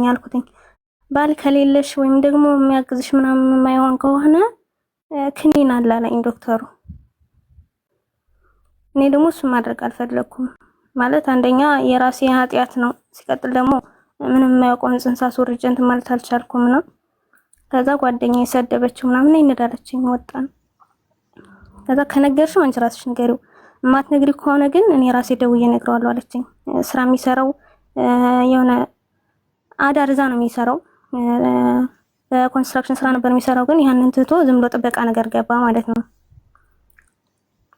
አልኩትኝ። ባል ከሌለሽ ወይም ደግሞ የሚያግዝሽ ምናምን የማይሆን ከሆነ ክኒን አለ አለኝ ዶክተሩ። እኔ ደግሞ እሱን ማድረግ አልፈለኩም። ማለት አንደኛ የራሴ ኃጢያት ነው፣ ሲቀጥል ደግሞ ምንም የማያውቀውን ጽንስ አስወርጄ እንትን ማለት አልቻልኩም ነው። ከዛ ጓደኛዬ ሰደበችው ምናምን ይነዳለችኝ ወጣን። ከዛ ከነገርሽው አንቺ ራስሽ ንገሪው፣ ማትነግሪ ከሆነ ግን እኔ ራሴ ደውዬ እነግረዋለሁ አለችኝ። ስራ የሚሰራው የሆነ አዳር እዛ ነው የሚሰራው፣ በኮንስትራክሽን ስራ ነበር የሚሰራው። ግን ያንን ትቶ ዝም ብሎ ጥበቃ ነገር ገባ ማለት ነው።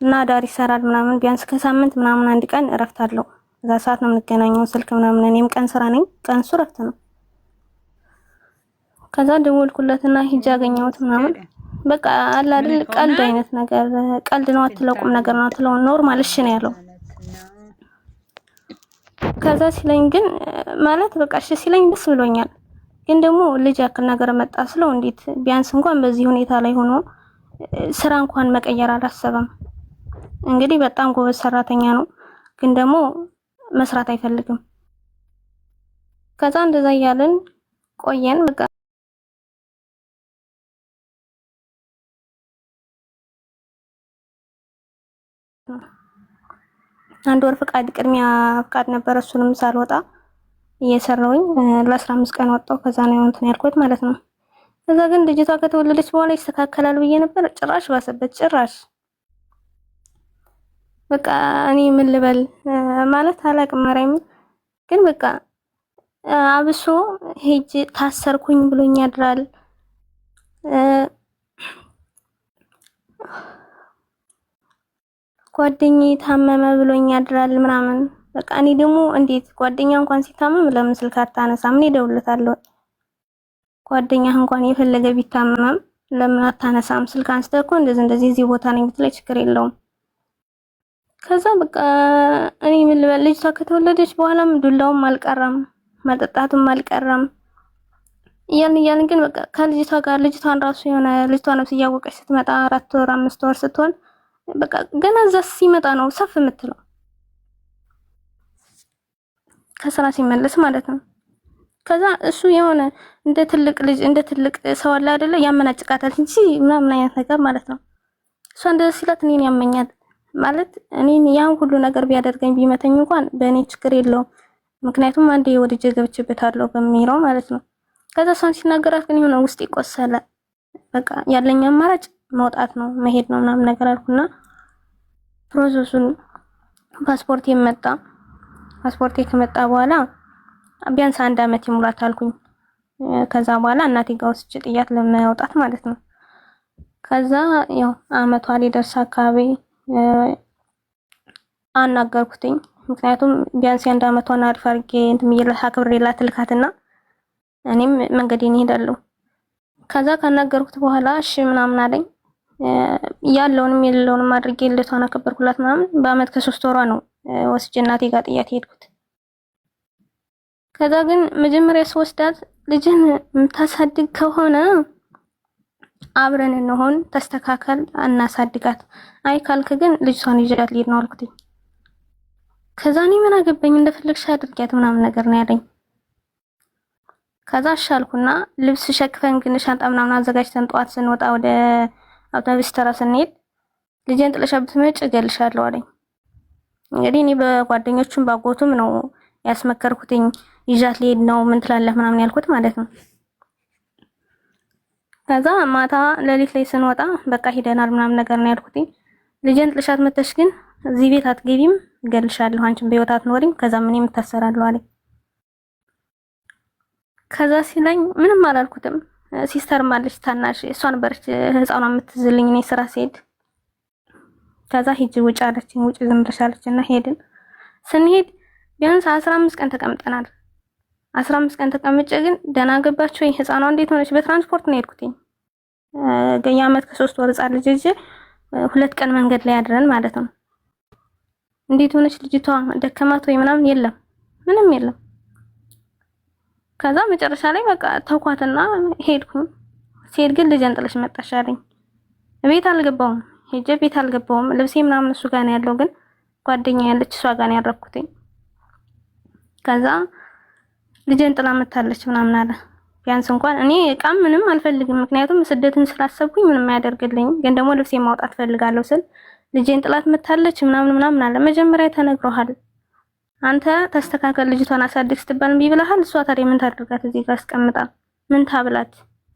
እና አዳር ይሰራል ምናምን፣ ቢያንስ ከሳምንት ምናምን አንድ ቀን እረፍት አለው። እዛ ሰዓት ነው የምንገናኘው ስልክ ምናምን። እኔም ቀን ስራ ነኝ፣ ቀን እሱ እረፍት ነው። ከዛ ደወልኩለትና ሂጅ አገኘሁት ምናምን። በቃ አለ አይደል ቀልድ አይነት ነገር፣ ቀልድ ነው አትለቁም ነገር ነው አትለው፣ ኖርማል እሺ ነው ያለው። ከዛ ሲለኝ ግን ማለት በቃ እሺ ሲለኝ ደስ ብሎኛል። ግን ደግሞ ልጅ ያክል ነገር መጣ ስለው እንዴት ቢያንስ እንኳን በዚህ ሁኔታ ላይ ሆኖ ስራ እንኳን መቀየር አላሰበም። እንግዲህ በጣም ጎበዝ ሰራተኛ ነው፣ ግን ደግሞ መስራት አይፈልግም። ከዛ እንደዛ እያልን ቆየን። በቃ አንድ ወር ፍቃድ ቅድሚያ ፍቃድ ነበር፣ እሱንም ሳልወጣ እየሰራውኝ ለ15 ቀን ወጣው። ከዛ ነው እንትን ያልኩት ማለት ነው። ከዛ ግን ልጅቷ ከተወለደች በኋላ ይስተካከላል ብዬ ነበር፣ ጭራሽ ባሰበት። ጭራሽ በቃ እኔ ምን ልበል ማለት አላቅም። ማርያም ግን በቃ አብሶ ሄጅ ታሰርኩኝ ብሎኝ ያድራል። ጓደኛዬ ታመመ ብሎኝ ያድራል ምናምን። በቃ እኔ ደግሞ እንዴት ጓደኛ እንኳን ሲታመም ለምን ስልክ አታነሳም? እኔ እደውልለታለሁ። ጓደኛ እንኳን የፈለገ ቢታመም ለምን አታነሳም? ስልክ አንስተህ እኮ እንደዚህ እዚህ ቦታ ነኝ ብትለኝ ችግር የለውም። ከዛ በቃ እኔ ምን ልበል፣ ልጅቷ ከተወለደች በኋላም ዱላውም አልቀረም መጠጣቱም አልቀረም። እያልን ግን በቃ ከልጅቷ ጋር ልጅቷን ራሱ የሆነ ልጅቷ ነፍስ እያወቀች ስትመጣ 4 ወር 5 ወር ስትሆን በቃ ገና እዛ ሲመጣ ነው ሰፍ የምትለው፣ ከስራ ሲመለስ ማለት ነው። ከዛ እሱ የሆነ እንደ ትልቅ ልጅ እንደ ትልቅ ሰው አለ አይደለ ያመናጭቃታል እንጂ ምናምን አይነት ነገር ማለት ነው። እሷ እንደዚህ ሲላት እኔን ያመኛል ማለት እኔን ያን ሁሉ ነገር ቢያደርገኝ ቢመተኝ እንኳን በእኔ ችግር የለውም፣ ምክንያቱም አንዴ ወድጄ ገብቼበታለሁ በሚለው ማለት ነው። ከዛ እሷን ሲናገራት ግን የሆነ ውስጥ ይቆሰለ። በቃ ያለኝ አማራጭ መውጣት ነው መሄድ ነው ምናምን ነገር አልኩና ፕሮሰሱን ፓስፖርት የመጣ ፓስፖርት ከመጣ በኋላ ቢያንስ 1 አመት ይሙላት አልኩኝ። ከዛ በኋላ እናቴ ጋር ወስጄ ጥያት ለመውጣት ማለት ነው። ከዛ ያው አመቷ ሊደርስ አካባቢ አናገርኩትኝ። ምክንያቱም ቢያንስ 1 አመቷን አሪፍ አድርጌ እንትን ይላል አክብሬላት ልካትና እኔም መንገዴን እሄዳለሁ። ከዛ ካናገርኩት በኋላ እሺ ምናምን አለኝ። ያለውንም የሌለውንም አድርጌ ልቷን አከበርኩላት ምናምን። በአመት ከ3 ወሯ ነው ወስጄ እናቴ ጋር ጥያት ሄድኩት። ከዛ ግን መጀመሪያ ስወስዳት ልጅን የምታሳድግ ከሆነ አብረን እንሆን ተስተካከል እናሳድጋት፣ አይ ካልክ ግን ልጅቷን ይዣት ልሄድ ነው አልኩት። ከዛ እኔ ምን አገባኝ እንደፈለግሽ አድርጊያት ምናምን ነገር ነው ያለኝ። ከዛ አሻልኩና ልብስ ሸክፈን ግን ሻንጣ ምናምን አዘጋጅተን ጧት ስንወጣ ወደ አውቶቡስ ተራ ስንሄድ ልጄን ጥለሻት ብትመጪ እገልሻለሁ አለኝ። እንግዲህ እኔ በጓደኞቹም ባጎቱም ነው ያስመከርኩትኝ ይዣት ልሄድ ነው ምን ትላለህ ምናምን ያልኩት ማለት ነው። ከዛ ማታ ሌሊት ላይ ስንወጣ በቃ ሄደናል ምናምን ነገር ነው ያልኩትኝ። ልጄን ጥለሻት መተሽ ግን እዚህ ቤት አትገቢም እገልሻለሁ፣ አንቺም በህይወት አትኖሪም፣ ከዛ እኔም እታሰራለሁ አለኝ። ከዛ ሲለኝ ምንም አላልኩትም። ሲስተር ማለች ታናሽ እሷ ነበረች ህፃኗ የምትዝልኝ እኔ ስራ ሲሄድ። ከዛ ሂጂ ውጭ አለችኝ። ውጭ ዝም ብለሽ አለችና ሄድን። ስንሄድ ቢያንስ 15 ቀን ተቀምጠናል። 15 ቀን ተቀምጬ ግን ደህና ገባችሁ ወይ ህፃኗ እንዴት ሆነች? በትራንስፖርት ነው የሄድኩትኝ። የአመት ከ3 ወር ህፃን ልጅ ይዤ 2 ቀን መንገድ ላይ አድረን ማለት ነው። እንዴት ሆነች ልጅቷ ደከማት ወይ ምናምን የለም፣ ምንም የለም። ከዛ መጨረሻ ላይ በቃ ተውኳትና ሄድኩኝ። ሲሄድ ግን ልጄን ጥለሽ መጣሽ አለኝ። ቤት አልገባውም፣ ሄጄ ቤት አልገባውም። ልብሴ ምናምን እሱ ጋር ነው ያለው፣ ግን ጓደኛ ያለች እሷ ጋር ነው ያደረኩትኝ። ከዛ ልጄን ጥላ መታለች ምናምን አለ። ቢያንስ እንኳን እኔ እቃም ምንም አልፈልግም፣ ምክንያቱም ስደትን ስላሰብኩኝ ምንም አያደርግልኝም። ግን ደግሞ ልብሴን ማውጣት ፈልጋለሁ ስል ልጄን ጥላት መታለች ምናምን አለ። መጀመሪያ ተነግሮሃል፣ አንተ ተስተካከል፣ ልጅቷን አሳድግ ስትባል እምቢ ብለሃል። እሷ ታዲያ ምን ታደርጋት? እዚህ ጋር አስቀምጣ ምን ታብላት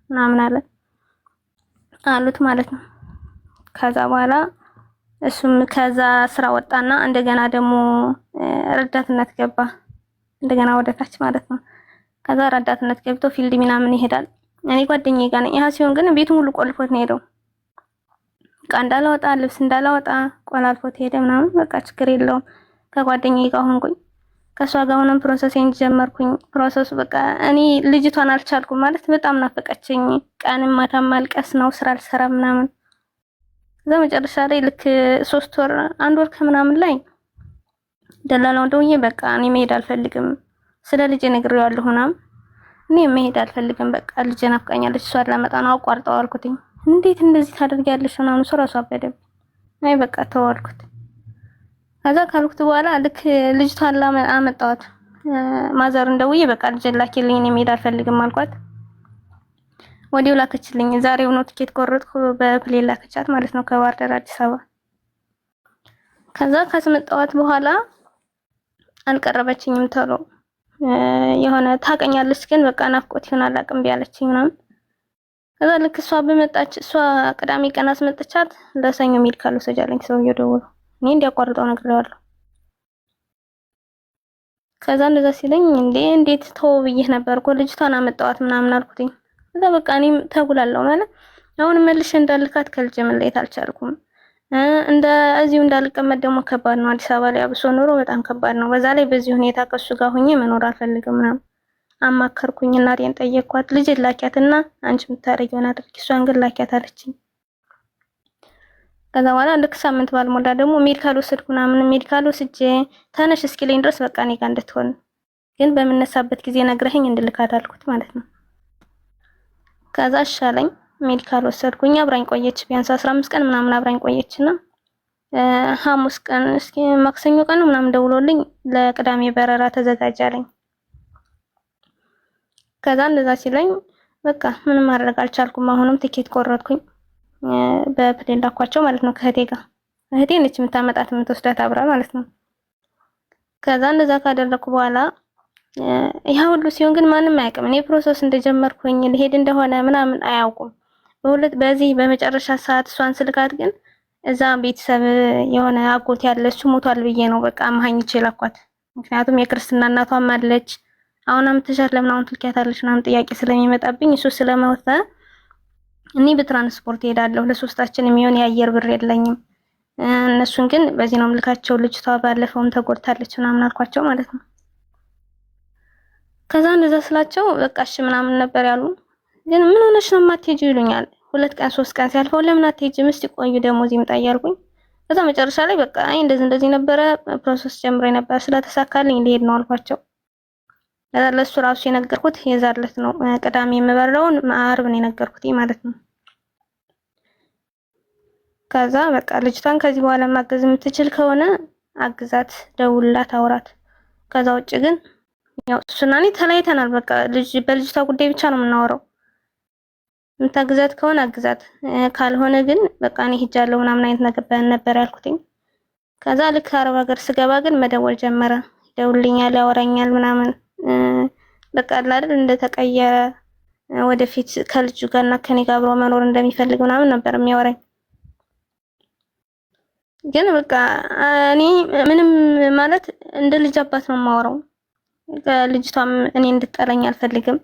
ምናምን አለ አሉት ማለት ነው። ከዛ በኋላ እሱም ከዛ ስራ ወጣና እንደገና ደግሞ ረዳትነት ገባ፣ እንደገና ወደታች ማለት ነው። ከዛ ረዳትነት ገብቶ ፊልድ ምናምን ይሄዳል። እኔ ጓደኛዬ ጋር ነኝ። ያ ሲሆን ግን ቤቱን ሁሉ ቆልፎት ነው ሄደው፣ ዕቃ እንዳላወጣ ልብስ እንዳላወጣ ቆላልፎት ሄደ ምናምን። በቃ ችግር የለውም ከጓደኛዬ ጋር ሆንኩኝ። ከሷ ጋር ሆነን ፕሮሰሴን ጀመርኩኝ። ፕሮሰሱ በቃ እኔ ልጅቷን አልቻልኩም ማለት በጣም ናፈቀችኝ። ቀንም ማታም ማልቀስ ነው፣ ስራ አልሰራም ምናምን። ከዛ መጨረሻ ላይ ልክ 3 ወር 1 ወር ከምናምን ላይ ደላላው ደውዬ በቃ እኔ መሄድ አልፈልግም፣ ስለ ልጄ ነግሬዋለሁ ምናምን፣ እኔ መሄድ አልፈልግም፣ በቃ ልጄ ናፍቃኛለች፣ እሷን ላመጣ ነው፣ አቋርጠው አልኩትኝ። እንዴት እንደዚህ ታደርጊያለሽ ምናምን፣ እሱ ራሱ አበደብኝ። አይ በቃ ተው አልኩት። ከዛ ካልኩት በኋላ ልክ ልጅቷን አመጣኋት። ማዘርን ደውዬ በቃ ልጄን ላኪልኝ፣ እኔ መሄድ አልፈልግም አልኳት። ወዲያው ላከችልኝ። ዛሬው ነው ትኬት ቆረጥኩ፣ በፕሌን ላከቻት ማለት ነው ከባህር ዳር አዲስ አበባ። ከዛ ካስመጣኋት በኋላ አልቀረበችኝም ተሎ። የሆነ ታቀኛለች ግን በቃ ናፍቆት ይሆናል አቅም ቢያለችኝ ምናምን። ከዛ ልክ እሷ በመጣች እሷ ቅዳሜ ቀን አስመጥቻት ለሰኞ ሜዲካል ወሰጃለኝ ሰውዬው ደውሎ እኔ እንዲያቋርጠው ነግሬዋለሁ። ከዛ እንደዛ ሲለኝ እንዴት ተው ብዬሽ ነበር እኮ ልጅቷን አመጣኋት ምናምን አልኩትኝ። ከዛ በቃ እኔም ተጉላለሁ ማለት አሁን መልሼ እንዳልካት ከልጄ መለየት አልቻልኩም። እዚሁ እንዳልቀመጥ ደግሞ ከባድ ነው። አዲስ አበባ ላይ አብሶ ኑሮ በጣም ከባድ ነው። በዛ ላይ በዚህ ሁኔታ ከሱ ጋር ሆኜ መኖር አልፈልግም ምናምን አማከርኩኝ። እናቴን ጠየቅኳት። ልጅ ላኪያትና አንቺ የምታረጊውን አድርጊ፣ እሷን ግን ላኪያት አለችኝ። ከዛ በኋላ ልክ ሳምንት ባልሞላ ደግሞ ሜዲካል ወሰድኩ ምናምን። ሜዲካል ወስጄ ተነሽ እስኪለኝ ድረስ በቃ እኔ ጋር እንድትሆን ግን በምነሳበት ጊዜ ነግረኸኝ እንድልካት አልኩት ማለት ነው። ከዛ አሻለኝ። ሜዲካል ወሰድኩኝ። አብራኝ ቆየች፣ ቢያንስ 15 ቀን ምናምን አብራኝ ቆየችና ሐሙስ ቀን እስኪ ማክሰኞ ቀን ምናምን ደውሎልኝ ለቅዳሜ በረራ ተዘጋጃለኝ። ከዛ እንደዛ ሲለኝ በቃ ምንም ማድረግ አልቻልኩም። አሁንም ቲኬት ቆረጥኩኝ። በፕሌን ላኳቸው ማለት ነው ከእህቴ ጋር። እህቴ ነች የምታመጣት የምትወስዳት አብራ ማለት ነው። ከዛ እንደዛ ካደረኩ በኋላ ያ ሁሉ ሲሆን ግን ማንም አያውቅም። እኔ ፕሮሰስ እንደጀመርኩኝ ልሄድ እንደሆነ ምናምን አያውቁም። በዚህ በመጨረሻ ሰዓት እሷን ስልካት ግን እዛ ቤተሰብ የሆነ አጎት ያለ እሱ ሞቷል ብዬ ነው በቃ አማኝቼ ላኳት። ምክንያቱም የክርስትና እናቷም አለች። አሁን አምጥተሻት ለምን አሁን ትልኪያታለሽ ምናምን ጥያቄ ስለሚመጣብኝ እሱ ስለሞተ እኔ በትራንስፖርት ሄዳለሁ፣ ለሶስታችን የሚሆን የአየር ብር የለኝም። እነሱን ግን በዚህ ነው ምልካቸው፣ ልጅቷ ባለፈውም ተጎድታለች ምናምን አልኳቸው ማለት ነው። ከዛ እንደዛ ስላቸው በቃ እሺ ምናምን ነበር ያሉ። ግን ምን ሆነሽ ነው የማትሄጂው ይሉኛል። 2 ቀን 3 ቀን ሲያልፈው ለምን አትሄጂም? እስቲ ቆዩ ደሞዝ ይምጣ እያልኩኝ ከዛ መጨረሻ ላይ በቃ አይ እንደዚህ ነበረ ፕሮሰስ ጀምሬ ነበር ስለተሳካልኝ ልሄድ ነው አልኳቸው። ለሱ ራሱ የነገርኩት የዛለት ነው ቅዳሜ የምበረውን ዓርብ ነው የነገርኩት ማለት ነው። ከዛ በቃ ልጅቷን ከዚህ በኋላ ማገዝ የምትችል ከሆነ አግዛት፣ ደውላት፣ አውራት። ከዛ ውጭ ግን ያው እሱና እኔ ተለያይተናል። በቃ በልጅቷ ጉዳይ ብቻ ነው የምናወራው። የምታግዛት ከሆነ አግዛት፣ ካልሆነ ግን በቃ እኔ ሄጃለሁ ምናምን አይነት ነበር ያልኩትኝ። ከዛ ልክ አረብ ሀገር ስገባ ግን መደወል ጀመረ። ይደውልኛል፣ ያወራኛል ምናምን በቃ አይደል እንደተቀየረ ወደፊት ከልጁ ጋርና ከኔ ጋር አብሮ መኖር እንደሚፈልግ ምናምን ነበር የሚያወራኝ። ግን በቃ እኔ ምንም ማለት እንደ ልጅ አባት ነው የማወራው። ልጅቷም እኔ እንድትጠላኝ አልፈልግም።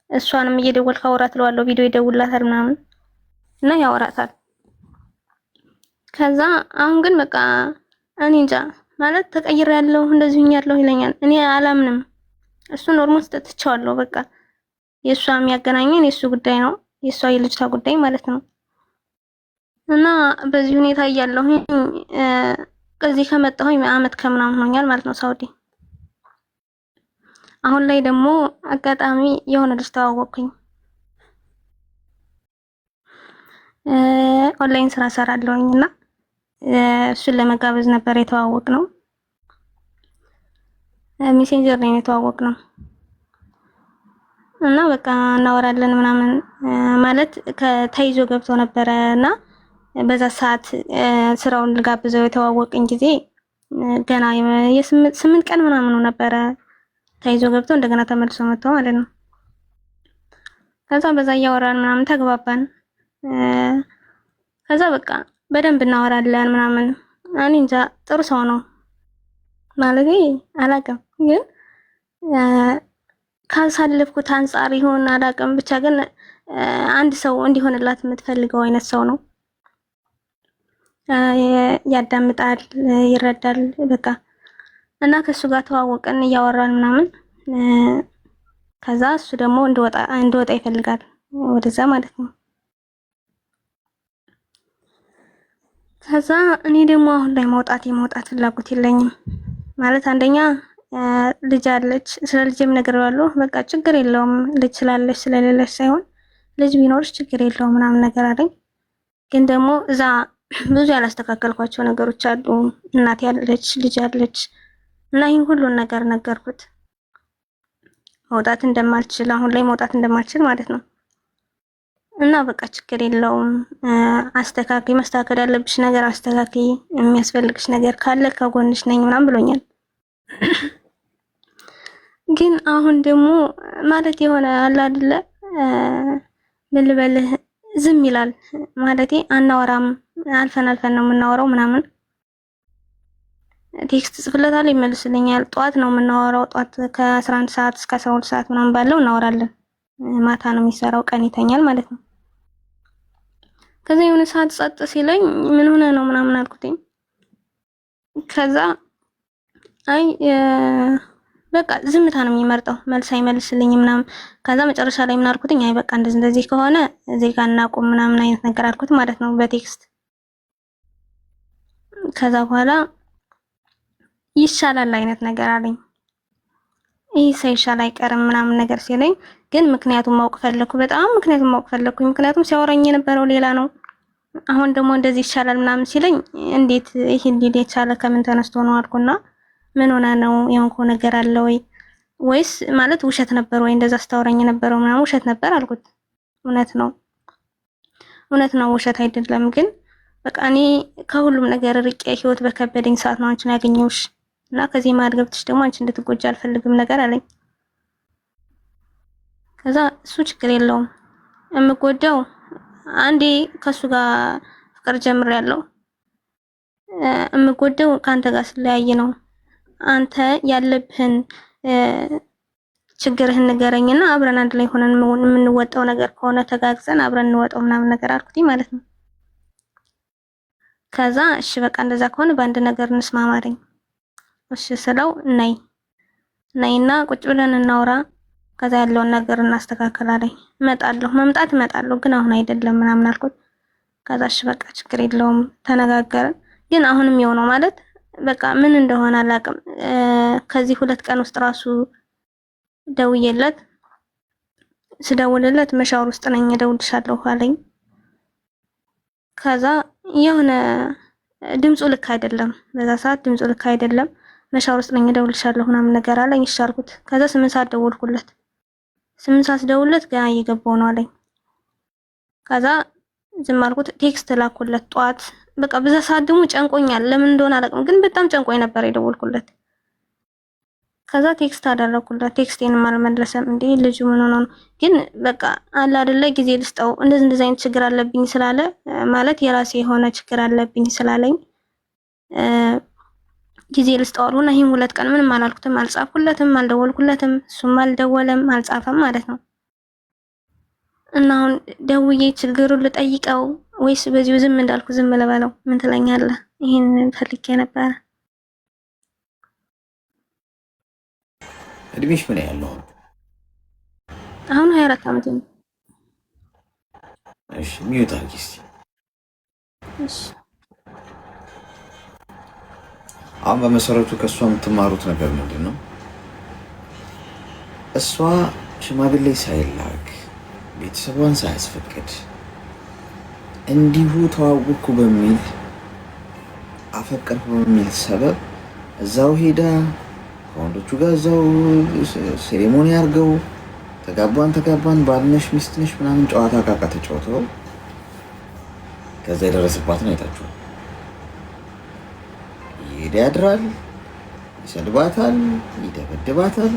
እሷንም እየደወልኩ አውራት ለዋለው ቪዲዮ ይደውልላታል ምናምን እና ያወራታል። ከዛ አሁን ግን በቃ እኔ እንጃ ማለት ተቀይሬያለሁ እንደዚህኛለሁ ይለኛል። እኔ አላምንም። እሱን ኦልሞስት ትቼዋለሁ። በቃ የሷ የሚያገናኘን የሱ ጉዳይ ነው፣ የሷ የልጅቷ ጉዳይ ማለት ነው። እና በዚህ ሁኔታ እያለሁኝ ከዚህ ከመጣሁኝ አመት ከምናምን ሆኛል ማለት ነው ሳውዲ። አሁን ላይ ደግሞ አጋጣሚ የሆነ ልጅ ተዋወቅኩኝ። ኦንላይን ስራ ሰራለሁኝና እሱን ለመጋበዝ ነበር የተዋወቅነው። ሜሴንጀር ላይ የተዋወቅነው እና በቃ እናወራለን ምናምን ማለት ከተይዞ ገብቶ ነበረና በዛ ሰዓት ስራውን ልጋብዘው የተዋወቅን ጊዜ ገና የ8 ቀን ምናምን ነበረ ተይዞ ገብቶ እንደገና ተመልሶ መጥቶ ማለት ነው። ከዛ በዛ እያወራን ምናምን ተግባባን። ከዛ በቃ በደንብ እናወራለን ምናምን። እኔ እንጃ ጥሩ ሰው ነው ማለት አላውቅም፣ ግን ካሳለፍኩት አንፃር ይሆን አላውቅም፣ ብቻ ግን አንድ ሰው እንዲሆንላት የምትፈልገው አይነት ሰው ነው። ያዳምጣል፣ ይረዳል በቃ እና ከሱ ጋር ተዋወቅን እያወራን ምናምን። ከዛ እሱ ደግሞ እንድወጣ ይፈልጋል ወደዛ ማለት ነው። ከዛ እኔ ደግሞ አሁን ላይ መውጣት ፍላጎት የለኝም ማለት አንደኛ ልጅ አለች፣ ስለ ልጅም ነግሬዋለሁ። በቃ ችግር የለውም ልጅ ስላለች ስለሌለች ሳይሆን ልጅ ቢኖርሽ ችግር የለውም ምናምን ነገር አለኝ። ግን ደግሞ እዛ ብዙ ያላስተካከልኳቸው ነገሮች አሉ። እናት ያለች ልጅ አለች እና ይህን ሁሉን ነገር ነገርኩት። መውጣት እንደማልችል አሁን ላይ መውጣት እንደማልችል ማለት ነው። እና በቃ ችግር የለውም አስተካክይ፣ መስተካከል ያለብሽ ነገር አስተካክይ፣ የሚያስፈልግሽ ነገር ካለ ከጎንሽ ነኝ ምናምን ብሎኛል። ግን አሁን ደግሞ ማለት የሆነ አለ አይደለ ምን ልበልህ ዝም ይላል ማለቴ አናወራም፣ አልፈን ነው የምናወራው ምናምን። ቴክስት ጽፍለታለሁ ይመልስልኛል። ጧት ነው የምናወራው፣ ጧት ከ11 ሰዓት እስከ 12 ሰዓት ምናምን ባለው እናወራለን። ማታ ነው የሚሰራው፣ ቀን ይተኛል ማለት ነው። ከዛ የሆነ ሰዓት ጸጥ ሲለኝ ምን ሆነ ነው ምናምን አልኩትኝ። ከዛ አይ በቃ ዝምታ ነው የሚመርጠው፣ መልስ አይመልስልኝም ምናምን። ከዛ መጨረሻ ላይ ምን አልኩትኝ፣ አይ በቃ እንደዚህ ከሆነ እዚህ ጋር እናቁም ምናምን አይነት ነገር አልኩት ማለት ነው በቴክስት። ከዛ በኋላ ይሻላል አይነት ነገር አለኝ። ይሄ ሳይሻል አይቀርም ምናምን ነገር ሲለኝ ግን ምክንያቱም ማወቅ ፈለኩ፣ በጣም ምክንያቱም ሲያወራኝ የነበረው ሌላ ነው። አሁን ደግሞ እንደዚህ ይሻላል ምናምን ሲለኝ እንዴት ይሄን ሊል የቻለ ከምን ተነስቶ ነው አልኩና ምን ሆነ ነው የሆንከው ነገር አለ ወይስ ማለት ውሸት ነበር ወይ እንደዛ አስተዋወራኝ የነበረው ምናምን ውሸት ነበር አልኩት። እውነት ነው ውሸት አይደለም። ግን በቃ እኔ ከሁሉም ነገር ርቄ ህይወት በከበደኝ ሰዓት ነው አንቺን ያገኘሁሽ እና ከዚህ ማድገብትሽ ደግሞ አንቺ እንድትጎጂ አልፈልግም ነገር አለኝ። ከዛ እሱ ችግር የለውም የምጎዳው አንዴ ከሱ ጋር ፍቅር ጀምሬያለሁ፣ የምጎዳው ካንተ ጋር ስለያየ ነው። አንተ ያለብህን ችግርህን ንገረኝና አብረን አንድ ላይ ሆነን የምንወጣው ነገር ከሆነ ተጋግዘን አብረን እንወጣው ምናምን ነገር አልኩትኝ ማለት ነው። ከዛ እሺ በቃ እንደዛ ከሆነ በአንድ ነገር እንስማማለኝ። እሺ ስለው ነይና ቁጭ ብለን እናውራ፣ ከዛ ያለውን ነገር እናስተካክላለኝ። እመጣለሁ ግን አሁን አይደለም ምናምን አልኩት። ከዛ እሺ በቃ ችግር የለውም ተነጋገርን። ግን አሁንም የሆነው ማለት በቃ ምን እንደሆነ አላውቅም። ከዚህ 2 ቀን ውስጥ ራሱ ደውዬለት ስደውልለት መሻወር ውስጥ ነኝ እደውልልሻለሁ አለኝ። ከዛ የሆነ ድምፁ ልክ አይደለም፣ በዛ ሰዓት ድምፁ ልክ አይደለም። መሻወር ውስጥ ነኝ እደውልልሻለሁ ምናምን ነገር አለኝ። እሺ አልኩት። ከዛ 8 ሰዓት ደወልኩለት። 8 ሰዓት ደውልለት ገና እየገባው ነው አለኝ። ከዛ ዝም አልኩት። ቴክስት ላኩለት ጧት። በቃ በዛ ሰዓት ደግሞ ጨንቆኛል፣ ለምን እንደሆነ አላውቅም፣ ግን በጣም ጨንቆኝ ነበር የደወልኩለት። ከዛ ቴክስት አደረኩለት። ቴክስቴንም አልመለሰም። እንዴ ልጁ ምን ሆኖ ነው? ግን በቃ አለ አይደለ ጊዜ ልስጠው፣ እንደዚህ አይነት ችግር አለብኝ ስላለ ማለት የራሴ የሆነ ችግር አለብኝ ስላለኝ ጊዜ ልስጠው አልኩና ይሄን 2 ቀን ምንም አላልኩትም፣ አልጻፍኩለትም፣ አልደወልኩለትም፣ እሱም አልደወለም አልጻፈም ማለት ነው። እና አሁን ደውዬ ችግሩን ልጠይቀው ወይስ በዚሁ ዝም እንዳልኩ ዝም ልበለው? ምን ትለኛለህ? ይሄን ፈልጌ ነበር። እድሜሽ ምን ያህል ነው? አሁን 24 ዓመት ነው። እሺ ሚዩት አድርጊ እስኪ። እሺ አሁን በመሰረቱ ከእሷ የምትማሩት ነገር ምንድን ነው? እሷ ሽማግሌ ሳይላክ ቤተሰቧን ሳያስፈቅድ እንዲሁ ተዋወቅኩ በሚል አፈቀርኩ በሚል ሰበብ እዛው ሄዳ ከወንዶቹ ጋር እዛው ሴሬሞኒ አድርገው ተጋባን ባልነሽ ሚስት ነሽ ምናምን ጨዋታ ካቃ ተጫውተው ከዛ የደረሰባትን አይታችኋል። ይሄድ ያድራል፣ ይሰድባታል፣ ይደበድባታል።